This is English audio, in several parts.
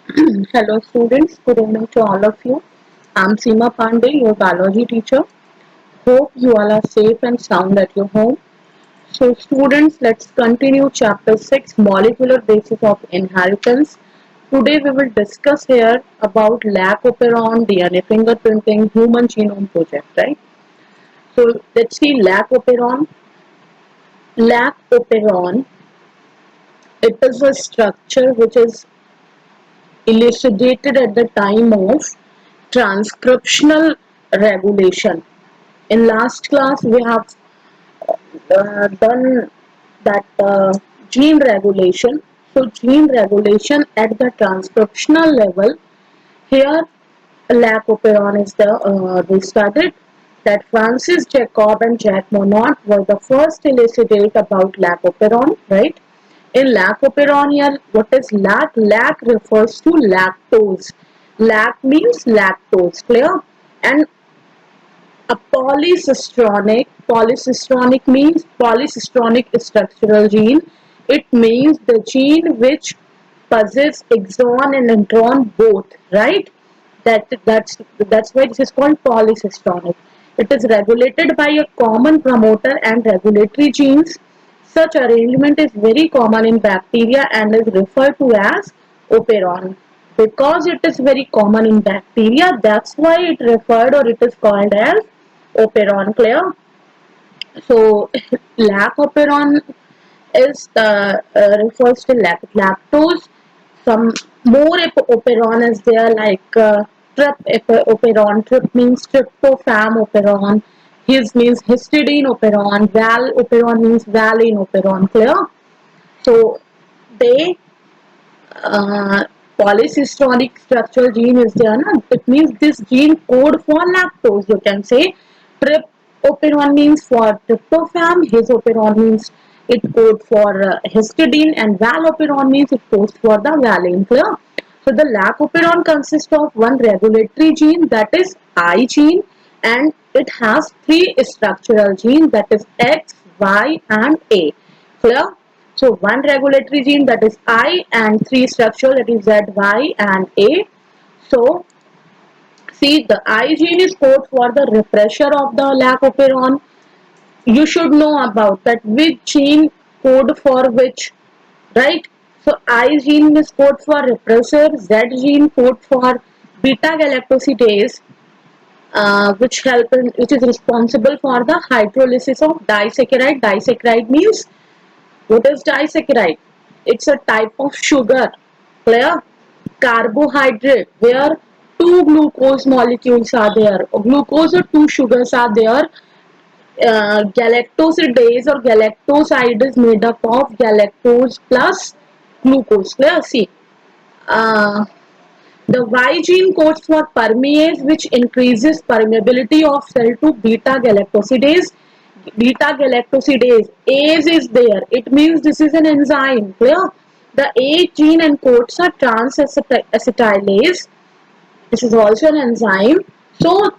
Hello students, good evening to all of you. I'm Seema Pandey, your biology teacher. Hope you all are safe and sound at your home. So students, let's continue chapter 6, molecular basis of inheritance. Today we will discuss here about lac operon, DNA fingerprinting, human genome project, right? So let's see lac operon. Lac operon, it is a structure which is elucidated at the time of transcriptional regulation. In last class, we have done that gene regulation. So, gene regulation at the transcriptional level. Here, Lacoperon is we studied that Francis Jacob and Jack Monod were the first to elucidate about Lacoperon, right? In Lacoperon here, what is lac? Lac refers to lactose. Lac means lactose, clear? And a polycistronic means polycistronic structural gene. It means the gene which possesses exon and intron both, right? That's why this is called polycistronic. It is regulated by a common promoter and regulatory genes. Such arrangement is very common in bacteria and is referred to as operon. Because it is very common in bacteria, that's why it referred or it is called as operon. Clear? So lac operon is refers to lactose. Some more operon is there like trip operon. Trip means tryptophan operon. His means histidine operon. Val operon means valine operon. Clear? So they uh, polycystonic structural gene is there. Na? It means this gene code for lactose. You can say trip operon means for tryptophan, his operon means it code for histidine, and val operon means it codes for the valine. Clear? So the lac operon consists of one regulatory gene, that is I gene, and it has three structural genes, that is X, Y, and A. Clear? So one regulatory gene, that is I, and three structural, that is Z, Y, and A. So see, the I gene is code for the repressor of the lac operon. You should know about that which gene code for which, right? So I gene is code for repressor, Z gene code for beta galactosidase, which is responsible for the hydrolysis of disaccharide. Disaccharide means, what is disaccharide? It's a type of sugar, clear? Carbohydrate where two glucose molecules are there. Glucose or two sugars are there. Galactosidase or galactoside is made up of galactose plus glucose. Clear? See, uh, the Y gene codes for permease, which increases permeability of cell to beta galactosidase. Beta galactosidase, ACE is there. It means this is an enzyme. Clear? The A gene encodes a trans-acetylase. This is also an enzyme. So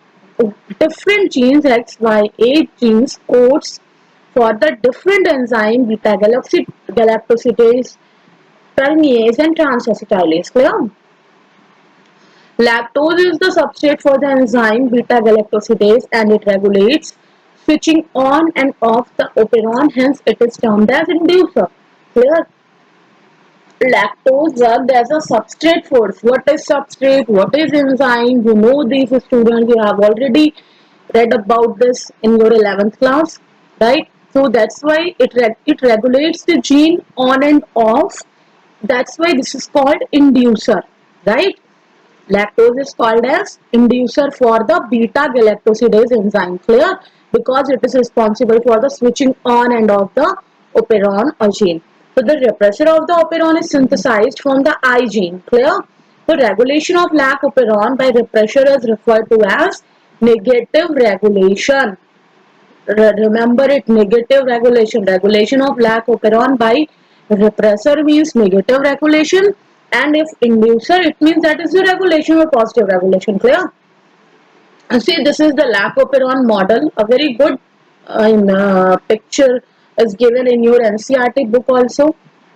different genes X, Y, A genes codes for the different enzyme beta galactosidase, permease, and trans-acetylase. Clear? Lactose is the substrate for the enzyme beta galactosidase and it regulates switching on and off the operon, hence it is termed as inducer. Clear? Lactose worked as a substrate force. What is substrate? What is enzyme? You know these students, you have already read about this in your 11th class, right? So that's why it regulates the gene on and off. That's why this is called inducer, right? Lactose is called as inducer for the beta galactosidase enzyme. Clear? Because it is responsible for the switching on and off the operon or gene. So the repressor of the operon is synthesized from the I gene. Clear? The regulation of lac operon by repressor is referred to as negative regulation. Remember it, negative regulation. Regulation of lac operon by repressor means negative regulation, and if inducer, it means that is the regulation or positive regulation. Clear? See, this is the lac operon model. A very good picture is given in your NCRT book also.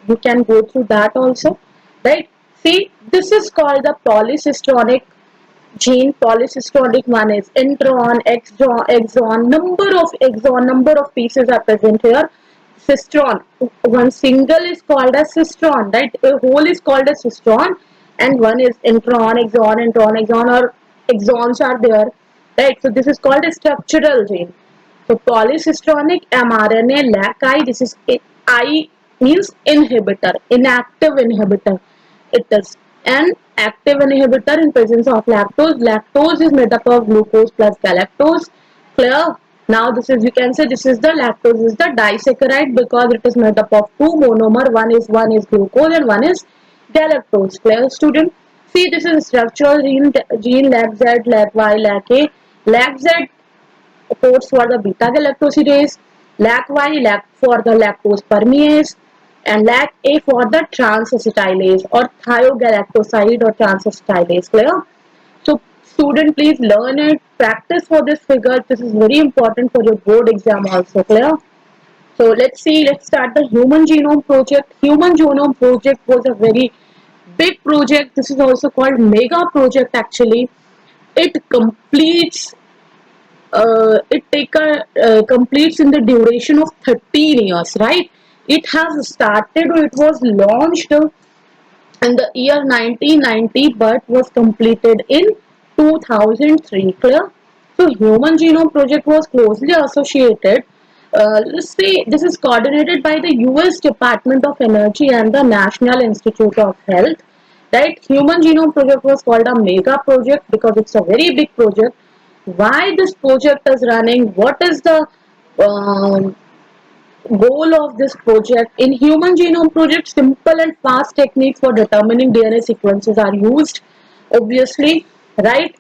You can go through that also, right? See, this is called the polycistronic gene. Polycistronic one is intron, exon, number of pieces are present here. Cistron, one single is called a cistron, right? A whole is called a cistron, and one is intron, exon, or exons are there, right? So this is called a structural gene. So polycistronic mRNA lac I, this is I means inhibitor, inactive inhibitor. It is an active inhibitor in presence of lactose. Lactose is made up of glucose plus galactose. Clear? Now this is, you can say this is the lactose is the disaccharide because it is made up of two monomer. One is glucose and one is galactose. Clear, student? See, this is structural gene lac Z, lac Y, lac A. Lac Z codes for the beta galactosidase, lac Y lac for the lactose permease, and lac A for the transacetylase or thiogalactoside or transacetylase. Clear? So, student, please learn it, practice for this figure. This is very important for your board exam also. Clear? So, let's see, let's start the Human Genome Project. Human Genome Project was a very big project. This is also called mega project actually. It completes completes in the duration of 13 years, right? It has started, or it was launched in the year 1990 but was completed in 2003. Clear? So Human Genome Project was closely associated, let's say this is coordinated by the US Department of Energy and the National Institute of Health, right? Human Genome Project was called a mega project because it's a very big project. Why this project is running, what is the um, goal of this project? In Human Genome Project, simple and fast techniques for determining DNA sequences are used, obviously, right?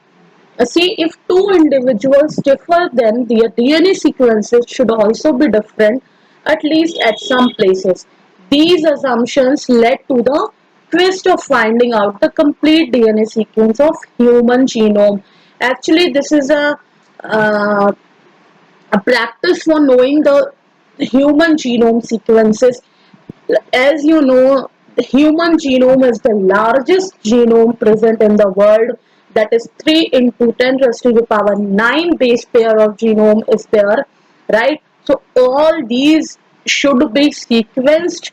See, if two individuals differ, then their DNA sequences should also be different, at least at some places. These assumptions led to the twist of finding out the complete DNA sequence of human genome. Actually, this is uh, a practice for knowing the human genome sequences. As you know, the human genome is the largest genome present in the world. That is 3 into 10 raised to the power 9 base pair of genome is there, right? So all these should be sequenced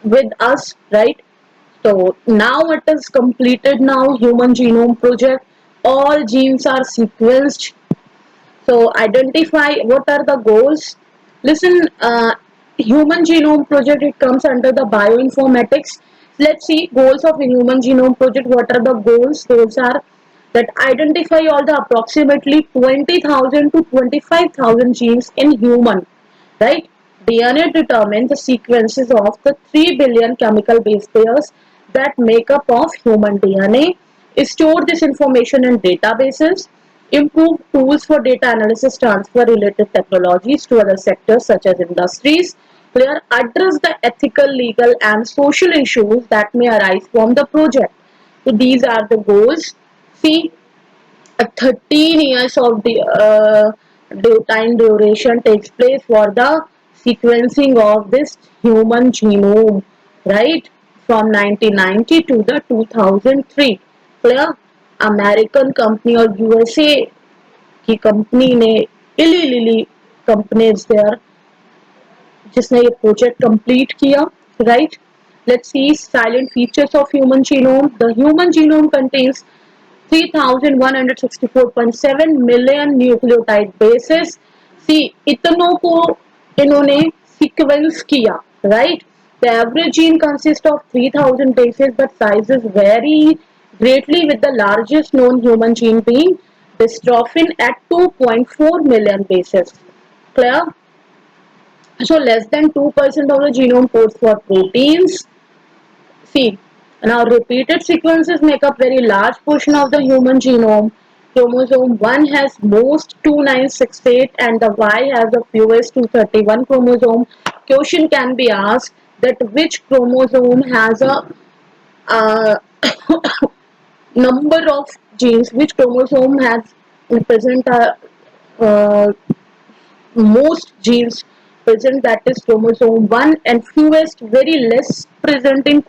with us, right? So now it is completed now, Human Genome Project. All genes are sequenced. So identify what are the goals. Listen, Human Genome Project, it comes under the bioinformatics. Let's see goals of a Human Genome Project. What are the goals? Goals are that identify all the approximately 20,000 to 25,000 genes in human, right? DNA determines the sequences of the 3 billion chemical base pairs that make up of human DNA. Store this information in databases. Improve tools for data analysis, transfer related technologies to other sectors such as industries. Clear, address the ethical, legal, and social issues that may arise from the project. So these are the goals. See, 13 years of the time duration takes place for the sequencing of this human genome, right? From 1990 to the 2003. Clear? American company or USA की company ने इली lily companies there जिसने ये project complete किया, right? Let's see silent features of human genome. The human genome contains 3,164.7 million nucleotide bases. See, इतनों को इन्होंने sequence किया, right? The average gene consists of 3,000 bases, but sizes vary greatly, with the largest known human gene being dystrophin at 2.4 million bases. Clear? So less than 2% of the genome codes for proteins. See, now repeated sequences make up very large portion of the human genome. Chromosome 1 has most 2968 and the Y has the fewest 231 chromosome. Question can be asked that which chromosome has a uh, number of genes, which chromosome has present uh, most genes present, that is chromosome 1, and fewest very less present in